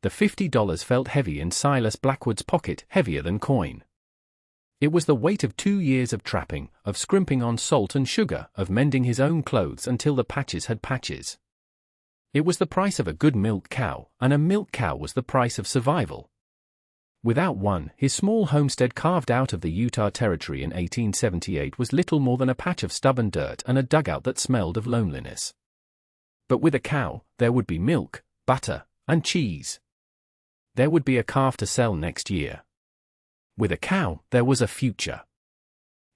The $50 felt heavy in Silas Blackwood's pocket, heavier than coin. It was the weight of 2 years of trapping, of scrimping on salt and sugar, of mending his own clothes until the patches had patches. It was the price of a good milk cow, and a milk cow was the price of survival. Without one, his small homestead carved out of the Utah Territory in 1878 was little more than a patch of stubborn dirt and a dugout that smelled of loneliness. But with a cow, there would be milk, butter, and cheese. There would be a calf to sell next year. With a cow, there was a future.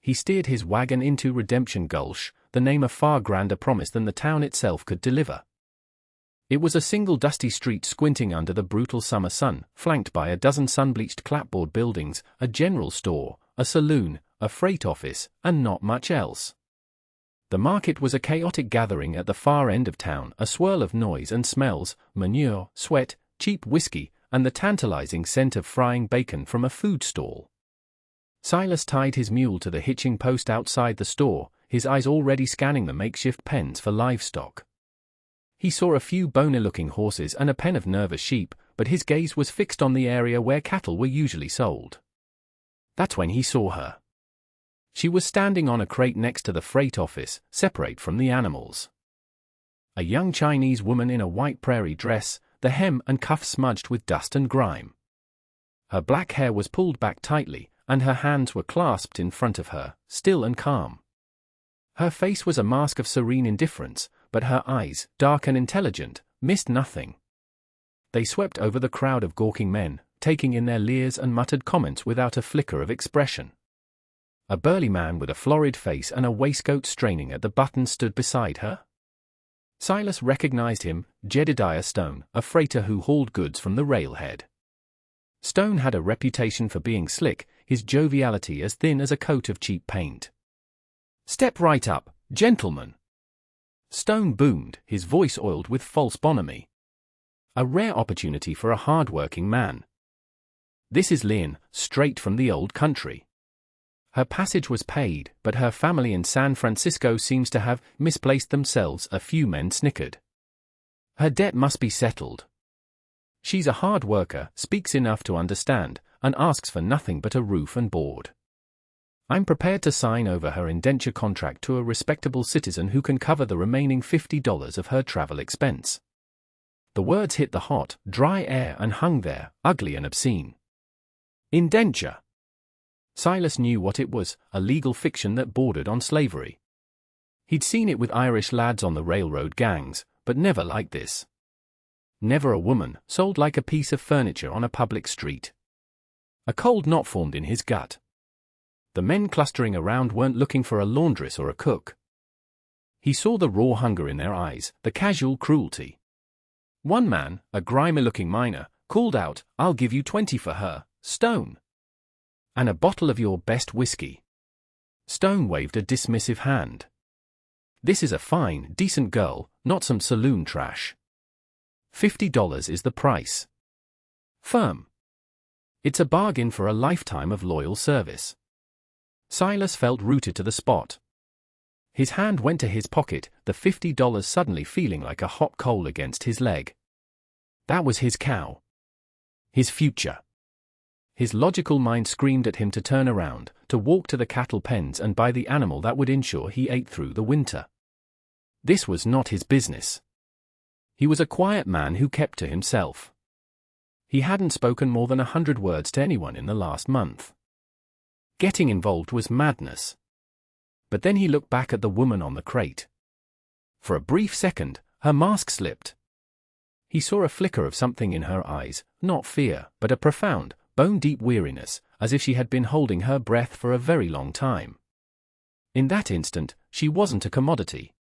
He steered his wagon into Redemption Gulch, the name a far grander promise than the town itself could deliver. It was a single dusty street squinting under the brutal summer sun, flanked by a dozen sun-bleached clapboard buildings, a general store, a saloon, a freight office, and not much else. The market was a chaotic gathering at the far end of town, a swirl of noise and smells, manure, sweat, cheap whiskey, and the tantalizing scent of frying bacon from a food stall. Silas tied his mule to the hitching post outside the store, his eyes already scanning the makeshift pens for livestock. He saw a few bony-looking horses and a pen of nervous sheep, but his gaze was fixed on the area where cattle were usually sold. That's when he saw her. She was standing on a crate next to the freight office, separate from the animals. A young Chinese woman in a white prairie dress, the hem and cuff smudged with dust and grime. Her black hair was pulled back tightly, and her hands were clasped in front of her, still and calm. Her face was a mask of serene indifference, but her eyes, dark and intelligent, missed nothing. They swept over the crowd of gawking men, taking in their leers and muttered comments without a flicker of expression. A burly man with a florid face and a waistcoat straining at the buttons stood beside her. Silas recognized him, Jedediah Stone, a freighter who hauled goods from the railhead. Stone had a reputation for being slick, his joviality as thin as a coat of cheap paint. "Step right up, gentlemen," Stone boomed, his voice oiled with false bonhomie. A rare opportunity for a hard-working man. "This is Lynn, straight from the old country." Her passage was paid, but her family in San Francisco seems to have misplaced themselves, a few men snickered. Her debt must be settled. She's a hard worker, speaks enough to understand, and asks for nothing but a roof and board. I'm prepared to sign over her indenture contract to a respectable citizen who can cover the remaining $50 of her travel expense. The words hit the hot, dry air and hung there, ugly and obscene. Indenture. Silas knew what it was, a legal fiction that bordered on slavery. He'd seen it with Irish lads on the railroad gangs, but never like this. Never a woman, sold like a piece of furniture on a public street. A cold knot formed in his gut. The men clustering around weren't looking for a laundress or a cook. He saw the raw hunger in their eyes, the casual cruelty. One man, a grimy-looking miner, called out, "I'll give you 20 for her, Stone. And a bottle of your best whiskey." Stone waved a dismissive hand. "This is a fine, decent girl, not some saloon trash. $50 is the price. Firm. It's a bargain for a lifetime of loyal service." Silas felt rooted to the spot. His hand went to his pocket, the $50 suddenly feeling like a hot coal against his leg. That was his cow. His future. His logical mind screamed at him to turn around, to walk to the cattle pens and buy the animal that would ensure he ate through the winter. This was not his business. He was a quiet man who kept to himself. He hadn't spoken more than 100 words to anyone in the last month. Getting involved was madness. But then he looked back at the woman on the crate. For a brief second, her mask slipped. He saw a flicker of something in her eyes, not fear, but a profound, bone-deep weariness, as if she had been holding her breath for a very long time. In that instant, she wasn't a commodity.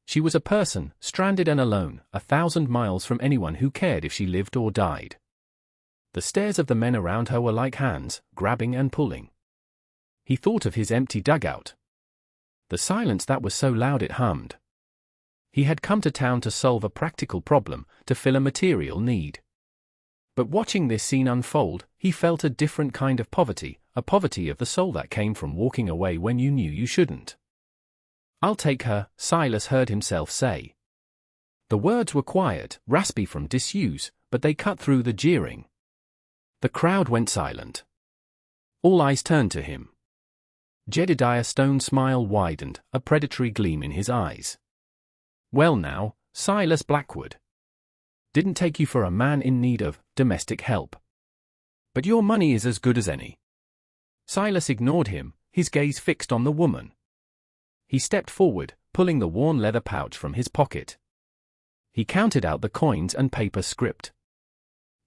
She was a person, stranded and alone, 1,000 miles from anyone who cared if she lived or died. The stares of the men around her were like hands, grabbing and pulling. He thought of his empty dugout. The silence that was so loud it hummed. He had come to town to solve a practical problem, to fill a material need. But watching this scene unfold, he felt a different kind of poverty, a poverty of the soul that came from walking away when you knew you shouldn't. "I'll take her," Silas heard himself say. The words were quiet, raspy from disuse, but they cut through the jeering. The crowd went silent. All eyes turned to him. Jedediah Stone's smile widened, a predatory gleam in his eyes. "Well now, Silas Blackwood. Didn't take you for a man in need of domestic help. But your money is as good as any." Silas ignored him, his gaze fixed on the woman. He stepped forward, pulling the worn leather pouch from his pocket. He counted out the coins and paper script.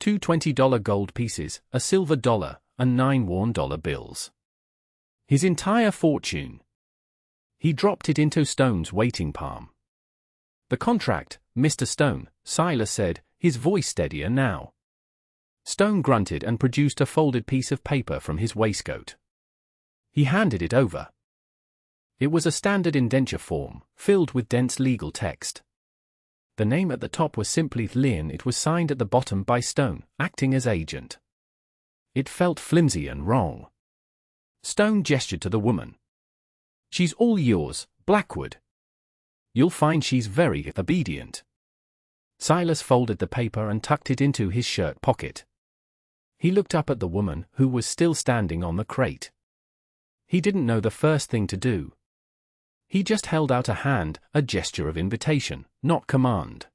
2 $20 gold pieces, a silver dollar, and 9 worn dollar bills. His entire fortune. He dropped it into Stone's waiting palm. "The contract, Mr. Stone," Silas said, his voice steadier now. Stone grunted and produced a folded piece of paper from his waistcoat. He handed it over. It was a standard indenture form, filled with dense legal text. The name at the top was simply Lynn. It was signed at the bottom by Stone, acting as agent. It felt flimsy and wrong. Stone gestured to the woman. "She's all yours, Blackwood. You'll find she's very obedient." Silas folded the paper and tucked it into his shirt pocket. He looked up at the woman, who was still standing on the crate. He didn't know the first thing to do. He just held out a hand, a gesture of invitation, not command.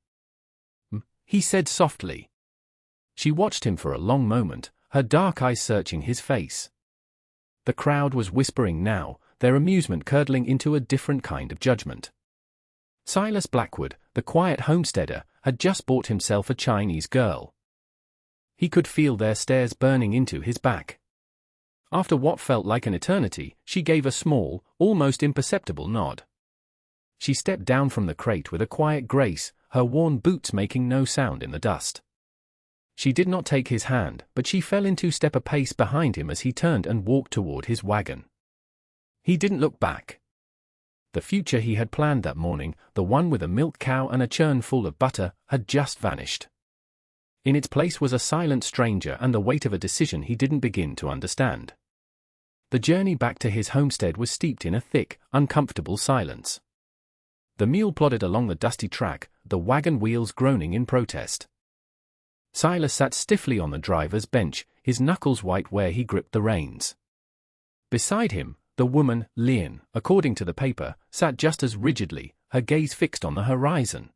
He said softly. She watched him for a long moment, her dark eyes searching his face. The crowd was whispering now, their amusement curdling into a different kind of judgment. Silas Blackwood, the quiet homesteader, had just bought himself a Chinese girl. He could feel their stares burning into his back. After what felt like an eternity, she gave a small, almost imperceptible nod. She stepped down from the crate with a quiet grace, her worn boots making no sound in the dust. She did not take his hand, but she fell into step a pace behind him as he turned and walked toward his wagon. He didn't look back. The future he had planned that morning, the one with a milk cow and a churn full of butter, had just vanished. In its place was a silent stranger and the weight of a decision he didn't begin to understand. The journey back to his homestead was steeped in a thick, uncomfortable silence. The mule plodded along the dusty track, the wagon wheels groaning in protest. Silas sat stiffly on the driver's bench, his knuckles white where he gripped the reins. Beside him, the woman, Lynn, according to the paper, sat just as rigidly, her gaze fixed on the horizon.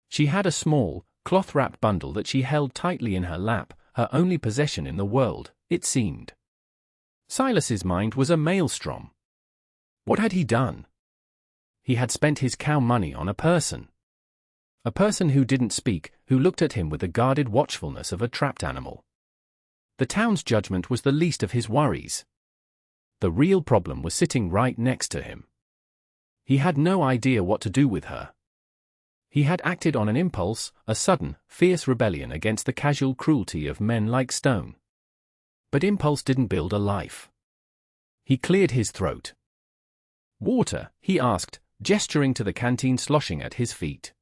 She had a small, cloth-wrapped bundle that she held tightly in her lap, her only possession in the world, it seemed. Silas's mind was a maelstrom. What had he done? He had spent his cow money on a person. A person who didn't speak, who looked at him with the guarded watchfulness of a trapped animal. The town's judgment was the least of his worries. The real problem was sitting right next to him. He had no idea what to do with her. He had acted on an impulse, a sudden, fierce rebellion against the casual cruelty of men like Stone. But impulse didn't build a life. He cleared his throat. "Water?" he asked, gesturing to the canteen sloshing at his feet.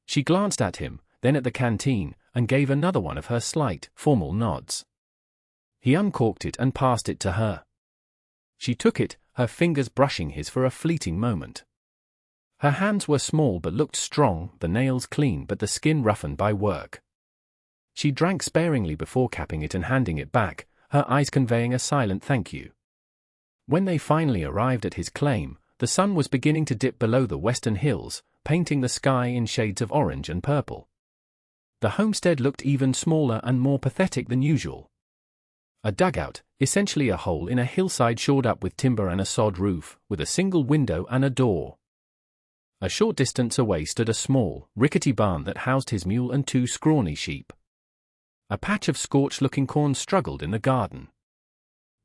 She glanced at him, then at the canteen, and gave another one of her slight, formal nods. He uncorked it and passed it to her. She took it, her fingers brushing his for a fleeting moment. Her hands were small but looked strong, the nails clean but the skin roughened by work. She drank sparingly before capping it and handing it back, her eyes conveying a silent thank you. When they finally arrived at his claim, the sun was beginning to dip below the western hills, painting the sky in shades of orange and purple. The homestead looked even smaller and more pathetic than usual. A dugout, essentially a hole in a hillside shored up with timber and a sod roof, with a single window and a door. A short distance away stood a small, rickety barn that housed his mule and 2 scrawny sheep. A patch of scorched-looking corn struggled in the garden.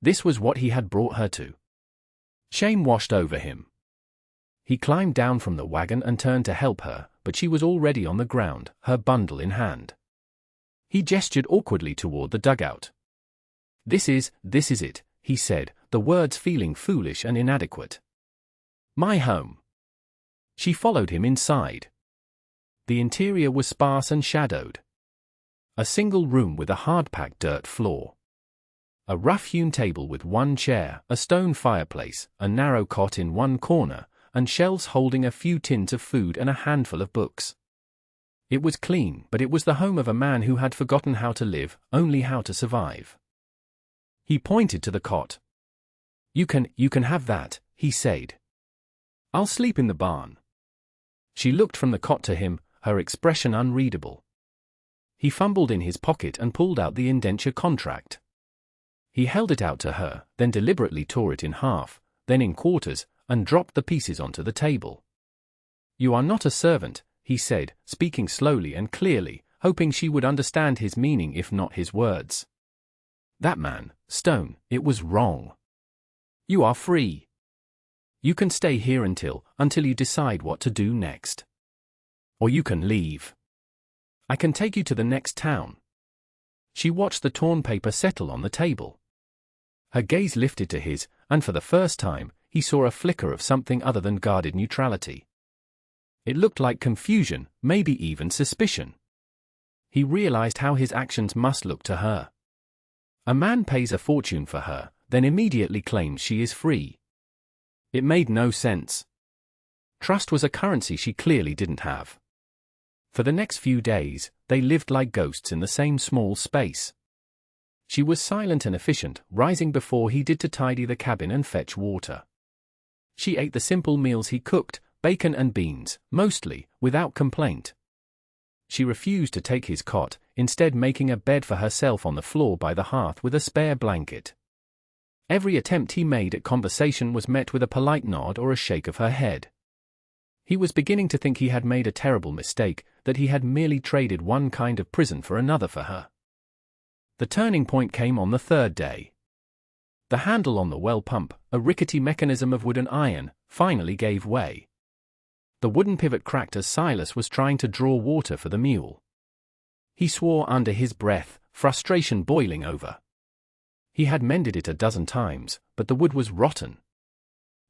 This was what he had brought her to. Shame washed over him. He climbed down from the wagon and turned to help her, but she was already on the ground, her bundle in hand. He gestured awkwardly toward the dugout. This is it," he said, the words feeling foolish and inadequate. "My home." She followed him inside. The interior was sparse and shadowed. A single room with a hard-packed dirt floor. A rough-hewn table with 1 chair, a stone fireplace, a narrow cot in one corner, and shelves holding a few tins of food and a handful of books. It was clean, but it was the home of a man who had forgotten how to live, only how to survive. He pointed to the cot. You can have that," he said. "I'll sleep in the barn." She looked from the cot to him, her expression unreadable. He fumbled in his pocket and pulled out the indenture contract. He held it out to her, then deliberately tore it in half, then in quarters, and dropped the pieces onto the table. "You are not a servant," he said, speaking slowly and clearly, hoping she would understand his meaning if not his words. "That man, Stone, it was wrong. You are free. You can stay here until you decide what to do next. Or you can leave. I can take you to the next town." She watched the torn paper settle on the table. Her gaze lifted to his, and for the first time, he saw a flicker of something other than guarded neutrality. It looked like confusion, maybe even suspicion. He realized how his actions must look to her. A man pays a fortune for her, then immediately claims she is free. It made no sense. Trust was a currency she clearly didn't have. For the next few days, they lived like ghosts in the same small space. She was silent and efficient, rising before he did to tidy the cabin and fetch water. She ate the simple meals he cooked, bacon and beans, mostly, without complaint. She refused to take his cot, instead making a bed for herself on the floor by the hearth with a spare blanket. Every attempt he made at conversation was met with a polite nod or a shake of her head. He was beginning to think he had made a terrible mistake, that he had merely traded one kind of prison for another for her. The turning point came on the third day. The handle on the well pump, a rickety mechanism of wood and iron, finally gave way. The wooden pivot cracked as Silas was trying to draw water for the mule. He swore under his breath, frustration boiling over. He had mended it a dozen times, but the wood was rotten.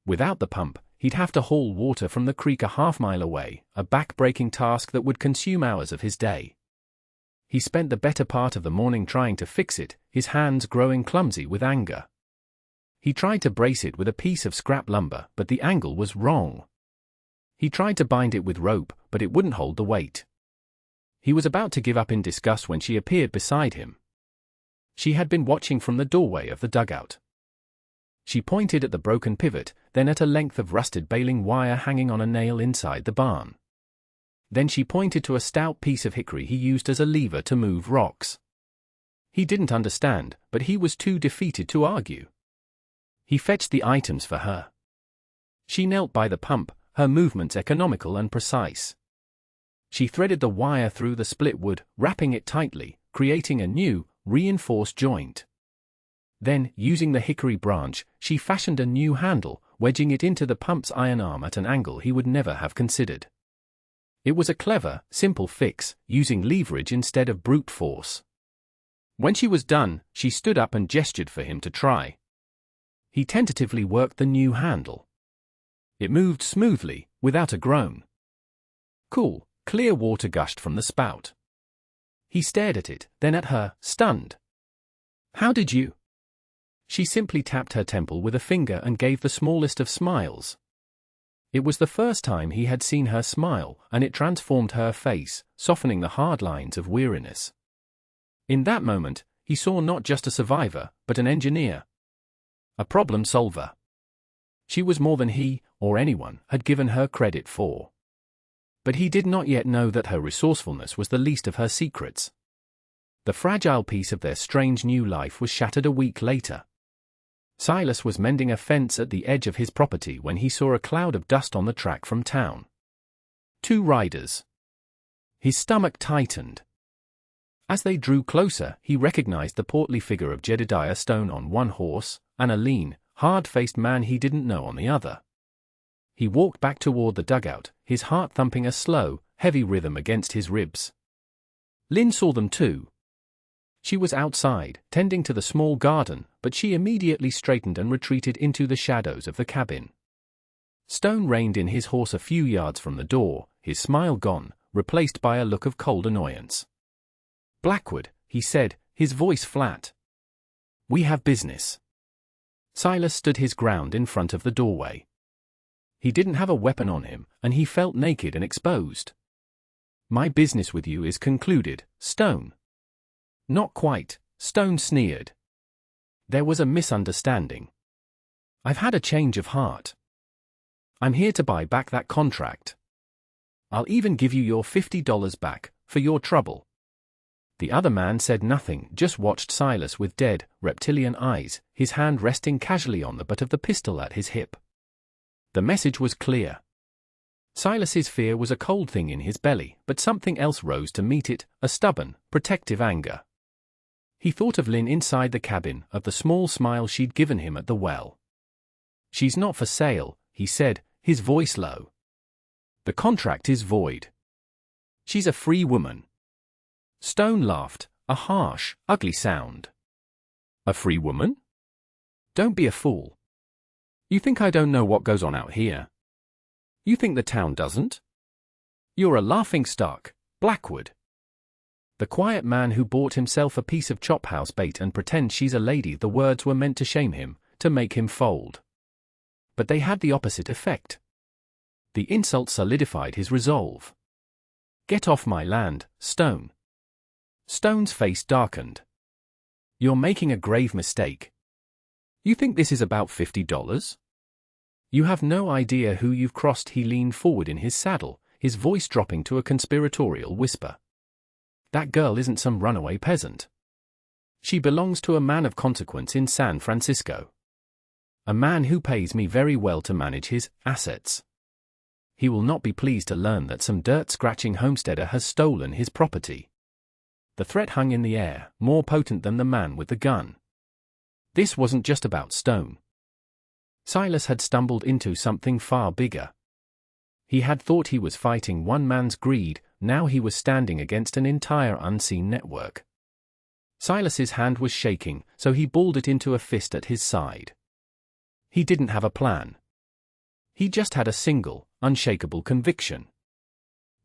Without the pump, he'd have to haul water from the creek a half-mile away, a back-breaking task that would consume hours of his day. He spent the better part of the morning trying to fix it, his hands growing clumsy with anger. He tried to brace it with a piece of scrap lumber, but the angle was wrong. He tried to bind it with rope, but it wouldn't hold the weight. He was about to give up in disgust when she appeared beside him. She had been watching from the doorway of the dugout. She pointed at the broken pivot, then at a length of rusted baling wire hanging on a nail inside the barn. Then she pointed to a stout piece of hickory he used as a lever to move rocks. He didn't understand, but he was too defeated to argue. He fetched the items for her. She knelt by the pump, her movements economical and precise. She threaded the wire through the split wood, wrapping it tightly, creating a new, reinforced joint. Then, using the hickory branch, she fashioned a new handle, wedging it into the pump's iron arm at an angle he would never have considered. It was a clever, simple fix, using leverage instead of brute force. When she was done, she stood up and gestured for him to try. He tentatively worked the new handle. It moved smoothly, without a groan. Cool, clear water gushed from the spout. He stared at it, then at her, stunned. "How did you?" She simply tapped her temple with a finger and gave the smallest of smiles. It was the first time he had seen her smile, and it transformed her face, softening the hard lines of weariness. In that moment, he saw not just a survivor, but an engineer. A problem solver. She was more than he, or anyone, had given her credit for. But he did not yet know that her resourcefulness was the least of her secrets. The fragile piece of their strange new life was shattered a week later. Silas was mending a fence at the edge of his property when he saw a cloud of dust on the track from town. 2 riders. His stomach tightened. As they drew closer, he recognized the portly figure of Jedediah Stone on one horse, and a lean, hard-faced man he didn't know on the other. He walked back toward the dugout, his heart thumping a slow, heavy rhythm against his ribs. Lynn saw them too. She was outside, tending to the small garden, but she immediately straightened and retreated into the shadows of the cabin. Stone reined in his horse a few yards from the door, his smile gone, replaced by a look of cold annoyance. "Blackwood," he said, his voice flat. "We have business." Silas stood his ground in front of the doorway. He didn't have a weapon on him, and he felt naked and exposed. My business with you is concluded, Stone. Not quite, Stone sneered. There was a misunderstanding. I've had a change of heart. I'm here to buy back that contract. I'll even give you your $50 back, for your trouble. The other man said nothing, just watched Silas with dead, reptilian eyes, his hand resting casually on the butt of the pistol at his hip. The message was clear. Silas's fear was a cold thing in his belly, but something else rose to meet it, a stubborn, protective anger. He thought of Lynn inside the cabin, of the small smile she'd given him at the well. She's not for sale, he said, his voice low. The contract is void. She's a free woman. Stone laughed, a harsh, ugly sound. A free woman? Don't be a fool. You think I don't know what goes on out here? You think the town doesn't? You're a laughingstock, Blackwood. The quiet man who bought himself a piece of chop house bait and pretends she's a lady. The words were meant to shame him, to make him fold. But they had the opposite effect. The insult solidified his resolve. Get off my land, Stone. Stone's face darkened. You're making a grave mistake. You think this is about $50? You have no idea who you've crossed. He leaned forward in his saddle, his voice dropping to a conspiratorial whisper. That girl isn't some runaway peasant. She belongs to a man of consequence in San Francisco. A man who pays me very well to manage his assets. He will not be pleased to learn that some dirt-scratching homesteader has stolen his property. The threat hung in the air, more potent than the man with the gun. This wasn't just about Stone. Silas had stumbled into something far bigger. He had thought he was fighting one man's greed, now he was standing against an entire unseen network. Silas's hand was shaking, so he balled it into a fist at his side. He didn't have a plan. He just had a single, unshakable conviction.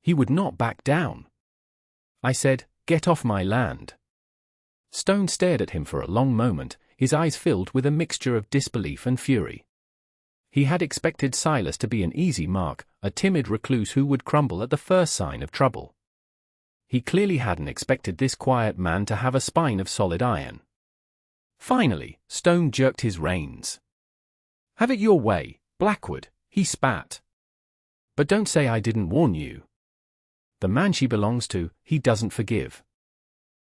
He would not back down. I said, get off my land. Stone stared at him for a long moment, his eyes filled with a mixture of disbelief and fury. He had expected Silas to be an easy mark, a timid recluse who would crumble at the first sign of trouble. He clearly hadn't expected this quiet man to have a spine of solid iron. Finally, Stone jerked his reins. Have it your way, Blackwood, he spat. But don't say I didn't warn you. The man she belongs to, he doesn't forgive.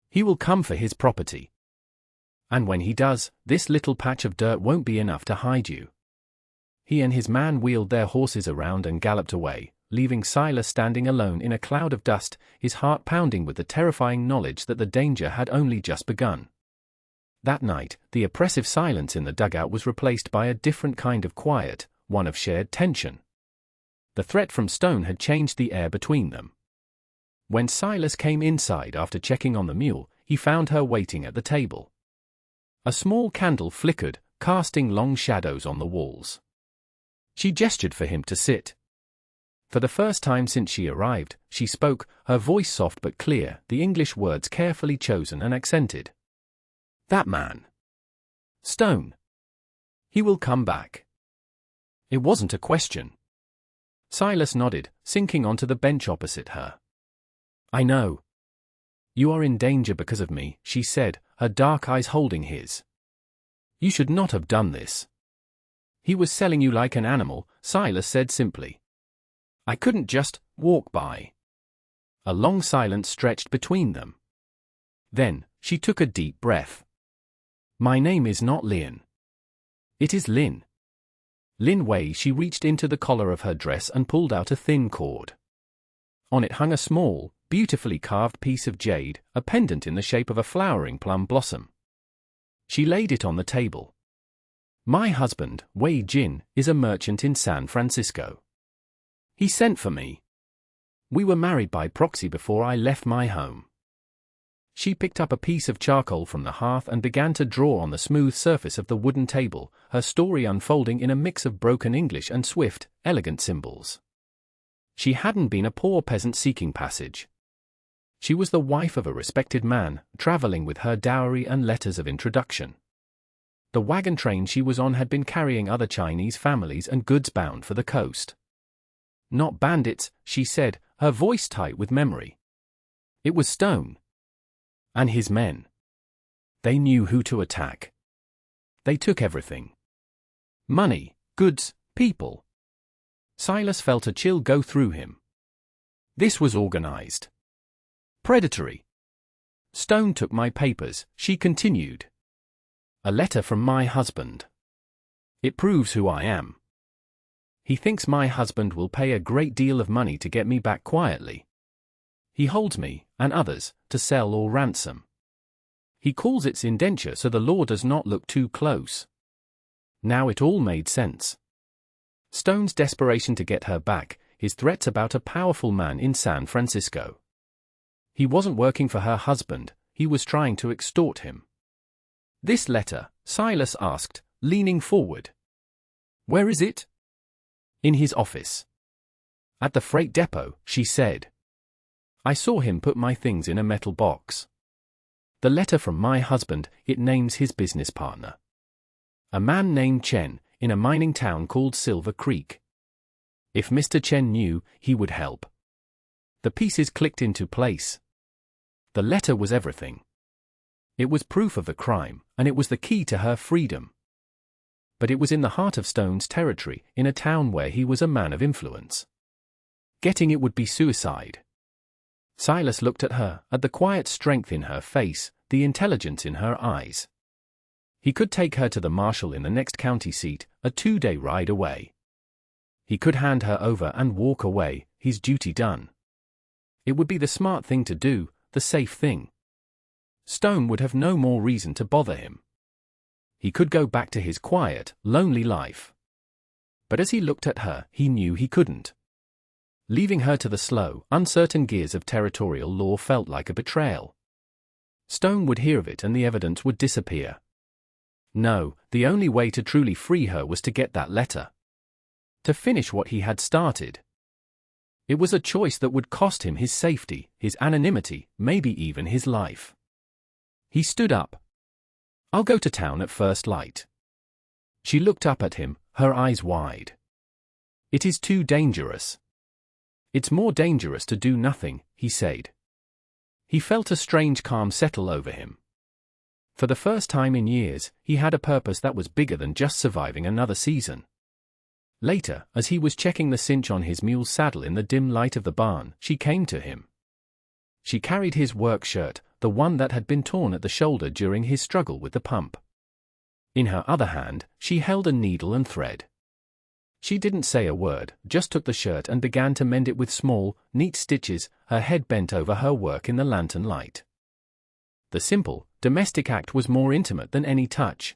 He will come for his property. And when he does, this little patch of dirt won't be enough to hide you. He and his man wheeled their horses around and galloped away, leaving Silas standing alone in a cloud of dust, his heart pounding with the terrifying knowledge that the danger had only just begun. That night, the oppressive silence in the dugout was replaced by a different kind of quiet, one of shared tension. The threat from Stone had changed the air between them. When Silas came inside after checking on the mule, he found her waiting at the table. A small candle flickered, casting long shadows on the walls. She gestured for him to sit. For the first time since she arrived, she spoke, her voice soft but clear, the English words carefully chosen and accented. That man. Stone. He will come back. It wasn't a question. Silas nodded, sinking onto the bench opposite her. I know. You are in danger because of me, she said, her dark eyes holding his. You should not have done this. He was selling you like an animal, Silas said simply. I couldn't just walk by. A long silence stretched between them. Then, she took a deep breath. My name is not Lynn. It is Lynn. Lynn Wei. She reached into the collar of her dress and pulled out a thin cord. On it hung a small, beautifully carved piece of jade, a pendant in the shape of a flowering plum blossom. She laid it on the table. My husband, Wei Jin, is a merchant in San Francisco. He sent for me. We were married by proxy before I left my home. She picked up a piece of charcoal from the hearth and began to draw on the smooth surface of the wooden table, her story unfolding in a mix of broken English and swift, elegant symbols. She hadn't been a poor peasant seeking passage. She was the wife of a respected man, traveling with her dowry and letters of introduction. The wagon train she was on had been carrying other Chinese families and goods bound for the coast. Not bandits, she said, her voice tight with memory. It was Stone. And his men. They knew who to attack. They took everything. Money, goods, people. Silas felt a chill go through him. This was organized. Predatory. Stone took my papers, she continued. A letter from my husband. It proves who I am. He thinks my husband will pay a great deal of money to get me back quietly. He holds me, and others, to sell or ransom. He calls it indenture so the law does not look too close. Now it all made sense. Stone's desperation to get her back, his threats about a powerful man in San Francisco. He wasn't working for her husband, he was trying to extort him. This letter, Silas asked, leaning forward. Where is it? In his office. At the freight depot, she said. I saw him put my things in a metal box. The letter from my husband, it names his business partner. A man named Chen, in a mining town called Silver Creek. If Mr. Chen knew, he would help. The pieces clicked into place. The letter was everything. It was proof of the crime, and it was the key to her freedom. But it was in the heart of Stone's territory, in a town where he was a man of influence. Getting it would be suicide. Silas looked at her, at the quiet strength in her face, the intelligence in her eyes. He could take her to the marshal in the next county seat, a 2-day ride away. He could hand her over and walk away, his duty done. It would be the smart thing to do, the safe thing. Stone would have no more reason to bother him. He could go back to his quiet, lonely life. But as he looked at her, he knew he couldn't. Leaving her to the slow, uncertain gears of territorial law felt like a betrayal. Stone would hear of it and the evidence would disappear. No, the only way to truly free her was to get that letter. To finish what he had started. It was a choice that would cost him his safety, his anonymity, maybe even his life. He stood up. I'll go to town at first light. She looked up at him, her eyes wide. It is too dangerous. It's more dangerous to do nothing, he said. He felt a strange calm settle over him. For the first time in years, he had a purpose that was bigger than just surviving another season. Later, as he was checking the cinch on his mule's saddle in the dim light of the barn, she came to him. She carried his work shirt, the one that had been torn at the shoulder during his struggle with the pump. In her other hand, she held a needle and thread. She didn't say a word, just took the shirt and began to mend it with small, neat stitches, her head bent over her work in the lantern light. The simple, domestic act was more intimate than any touch.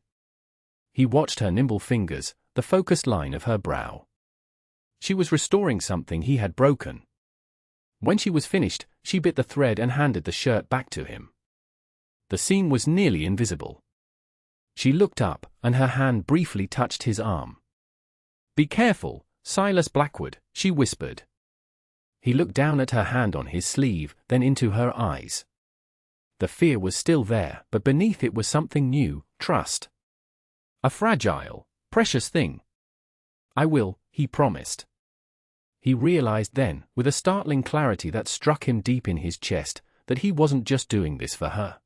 He watched her nimble fingers, the focused line of her brow. She was restoring something he had broken. When she was finished, she bit the thread and handed the shirt back to him. The seam was nearly invisible. She looked up, and her hand briefly touched his arm. Be careful, Silas Blackwood, she whispered. He looked down at her hand on his sleeve, then into her eyes. The fear was still there, but beneath it was something new, trust. A fragile, precious thing. I will, he promised. He realized then, with a startling clarity that struck him deep in his chest, that he wasn't just doing this for her.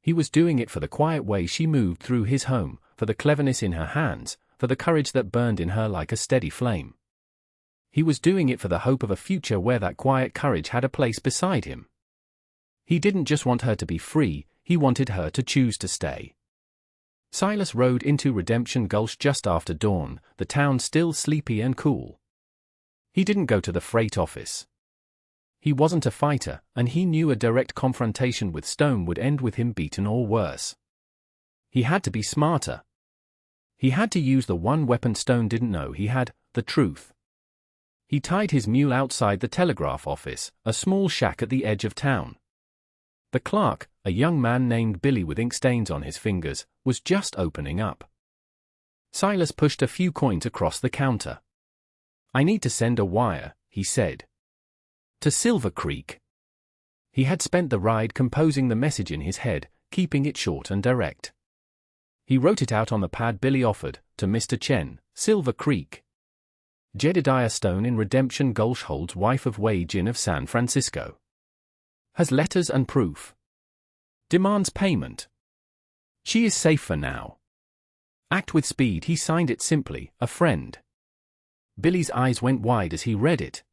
He was doing it for the quiet way she moved through his home, for the cleverness in her hands, for the courage that burned in her like a steady flame. He was doing it for the hope of a future where that quiet courage had a place beside him. He didn't just want her to be free, he wanted her to choose to stay. Silas rode into Redemption Gulch just after dawn, the town still sleepy and cool. He didn't go to the freight office. He wasn't a fighter, and he knew a direct confrontation with Stone would end with him beaten or worse. He had to be smarter. He had to use the one weapon Stone didn't know he had, the truth. He tied his mule outside the telegraph office, a small shack at the edge of town. The clerk, a young man named Billy with ink stains on his fingers, was just opening up. Silas pushed a few coins across the counter. I need to send a wire, he said. To Silver Creek. He had spent the ride composing the message in his head, keeping it short and direct. He wrote it out on the pad Billy offered, to Mr. Chen, Silver Creek. Jedediah Stone in redemption. Gulch holds wife of Wei Jin of San Francisco. Has letters and proof. Demands payment. She is safe for now. Act with speed. He signed it simply, a friend. Billy's eyes went wide as he read it.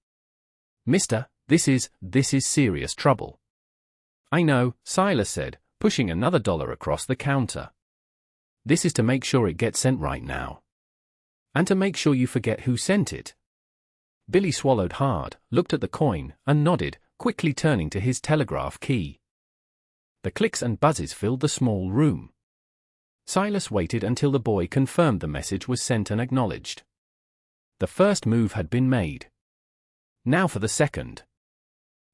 Mister, this is serious trouble. I know, Silas said, pushing another dollar across the counter. This is to make sure it gets sent right now. And to make sure you forget who sent it. Billy swallowed hard, looked at the coin, and nodded, quickly turning to his telegraph key. The clicks and buzzes filled the small room. Silas waited until the boy confirmed the message was sent and acknowledged. The first move had been made. Now for the second.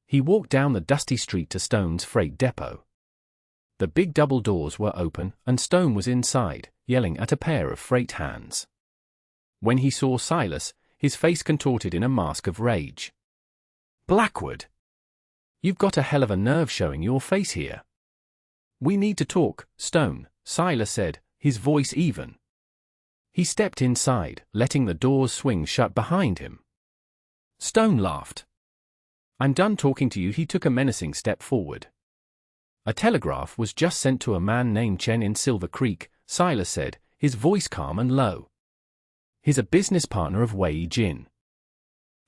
He walked down the dusty street to Stone's freight depot. The big double doors were open, and Stone was inside, yelling at a pair of freight hands. When he saw Silas, his face contorted in a mask of rage. Blackwood! You've got a hell of a nerve showing your face here. We need to talk, Stone, Silas said, his voice even. He stepped inside, letting the doors swing shut behind him. Stone laughed. I'm done talking to you. He took a menacing step forward. A telegraph was just sent to a man named Chen in Silver Creek, Silas said, his voice calm and low. He's a business partner of Wei Jin.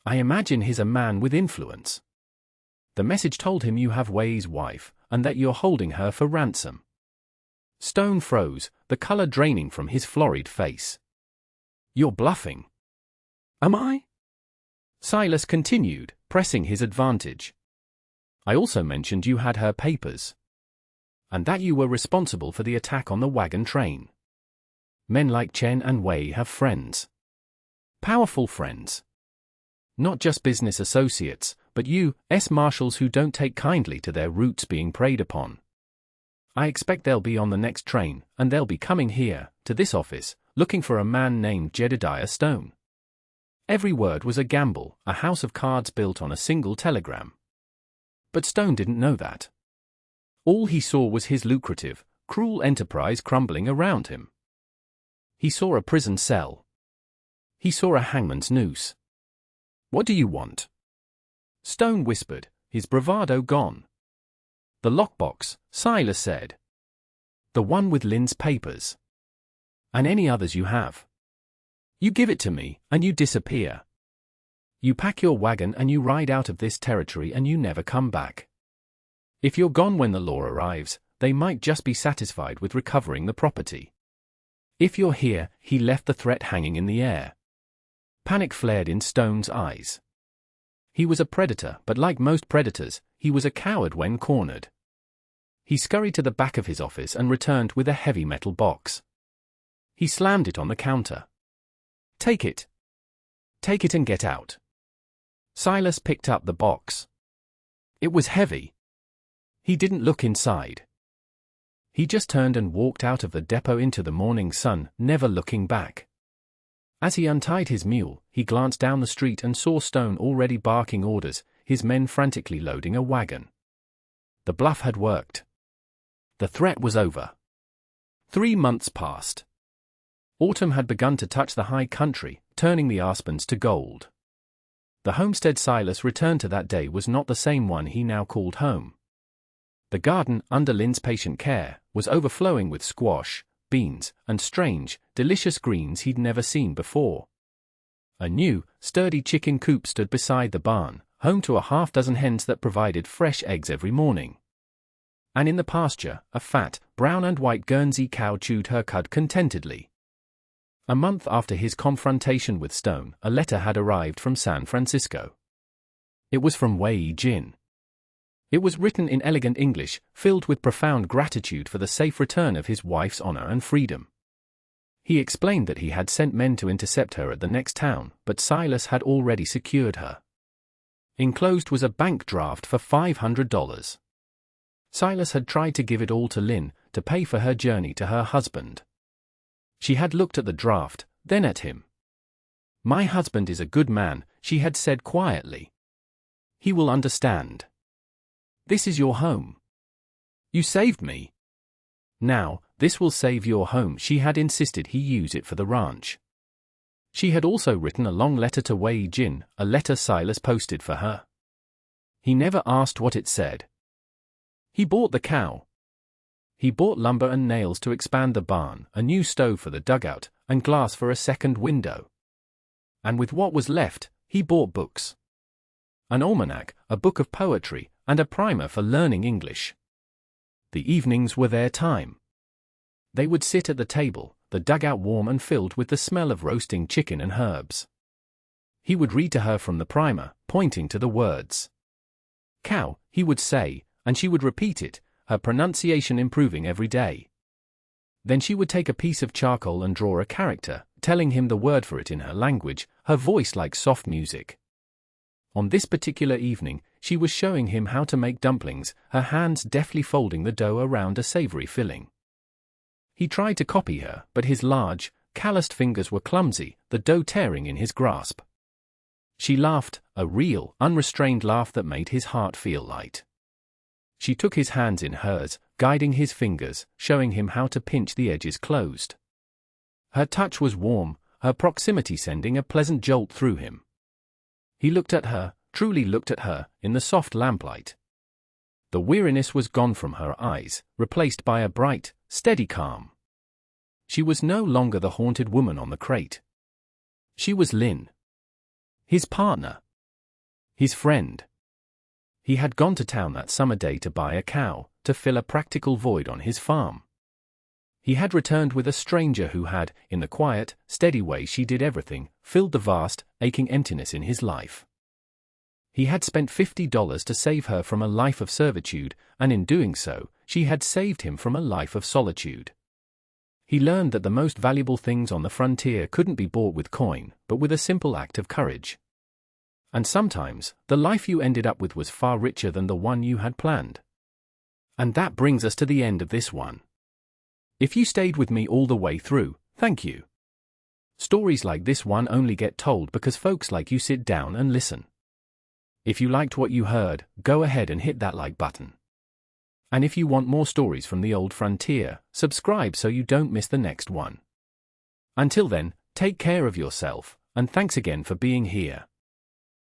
I imagine he's a man with influence. The message told him you have Wei's wife, and that you're holding her for ransom. Stone froze, the color draining from his florid face. You're bluffing. Am I? Silas continued, pressing his advantage. I also mentioned you had her papers. And that you were responsible for the attack on the wagon train. Men like Chen and Wei have friends. Powerful friends. Not just business associates, but U.S. Marshals who don't take kindly to their roots being preyed upon. I expect they'll be on the next train, and they'll be coming here, to this office, looking for a man named Jedediah Stone. Every word was a gamble, a house of cards built on a single telegram. But Stone didn't know that. All he saw was his lucrative, cruel enterprise crumbling around him. He saw a prison cell. He saw a hangman's noose. What do you want? Stone whispered, his bravado gone. The lockbox, Silas said. The one with Lynn's papers. And any others you have. You give it to me, and you disappear. You pack your wagon and you ride out of this territory and you never come back. If you're gone when the law arrives, they might just be satisfied with recovering the property. If you're here, he left the threat hanging in the air. Panic flared in Stone's eyes. He was a predator, but like most predators, he was a coward when cornered. He scurried to the back of his office and returned with a heavy metal box. He slammed it on the counter. Take it. Take it and get out. Silas picked up the box. It was heavy. He didn't look inside. He just turned and walked out of the depot into the morning sun, never looking back. As he untied his mule, he glanced down the street and saw Stone already barking orders, his men frantically loading a wagon. The bluff had worked. The threat was over. 3 months passed. Autumn had begun to touch the high country, turning the aspens to gold. The homestead Silas returned to that day was not the same one he now called home. The garden, under Lynn's patient care, was overflowing with squash, beans, and strange, delicious greens he'd never seen before. A new, sturdy chicken coop stood beside the barn, home to a half-dozen hens that provided fresh eggs every morning. And in the pasture, a fat, brown and white Guernsey cow chewed her cud contentedly. A month after his confrontation with Stone, a letter had arrived from San Francisco. It was from Wei Jin. It was written in elegant English, filled with profound gratitude for the safe return of his wife's honor and freedom. He explained that he had sent men to intercept her at the next town, but Silas had already secured her. Enclosed was a bank draft for $500. Silas had tried to give it all to Lynn, to pay for her journey to her husband. She had looked at the draft, then at him. My husband is a good man, she had said quietly. He will understand. This is your home. You saved me. Now, this will save your home. She had insisted he use it for the ranch. She had also written a long letter to Wei Jin, a letter Silas posted for her. He never asked what it said. He bought the cow. He bought lumber and nails to expand the barn, a new stove for the dugout, and glass for a second window. And with what was left, he bought books. An almanac, a book of poetry, and a primer for learning English. The evenings were their time. They would sit at the table, the dugout warm and filled with the smell of roasting chicken and herbs. He would read to her from the primer, pointing to the words. Cow, he would say, and she would repeat it, her pronunciation improving every day. Then she would take a piece of charcoal and draw a character, telling him the word for it in her language, her voice like soft music. On this particular evening, she was showing him how to make dumplings, her hands deftly folding the dough around a savory filling. He tried to copy her, but his large, calloused fingers were clumsy, the dough tearing in his grasp. She laughed, a real, unrestrained laugh that made his heart feel light. She took his hands in hers, guiding his fingers, showing him how to pinch the edges closed. Her touch was warm, her proximity sending a pleasant jolt through him. He looked at her, truly looked at her, in the soft lamplight. The weariness was gone from her eyes, replaced by a bright, steady calm. She was no longer the haunted woman on the crate. She was Lynn. His partner. His friend. He had gone to town that summer day to buy a cow, to fill a practical void on his farm. He had returned with a stranger who had, in the quiet, steady way she did everything, filled the vast, aching emptiness in his life. He had spent $50 to save her from a life of servitude, and in doing so, she had saved him from a life of solitude. He learned that the most valuable things on the frontier couldn't be bought with coin, but with a simple act of courage. And sometimes, the life you ended up with was far richer than the one you had planned. And that brings us to the end of this one. If you stayed with me all the way through, thank you. Stories like this one only get told because folks like you sit down and listen. If you liked what you heard, go ahead and hit that like button. And if you want more stories from the old frontier, subscribe so you don't miss the next one. Until then, take care of yourself, and thanks again for being here.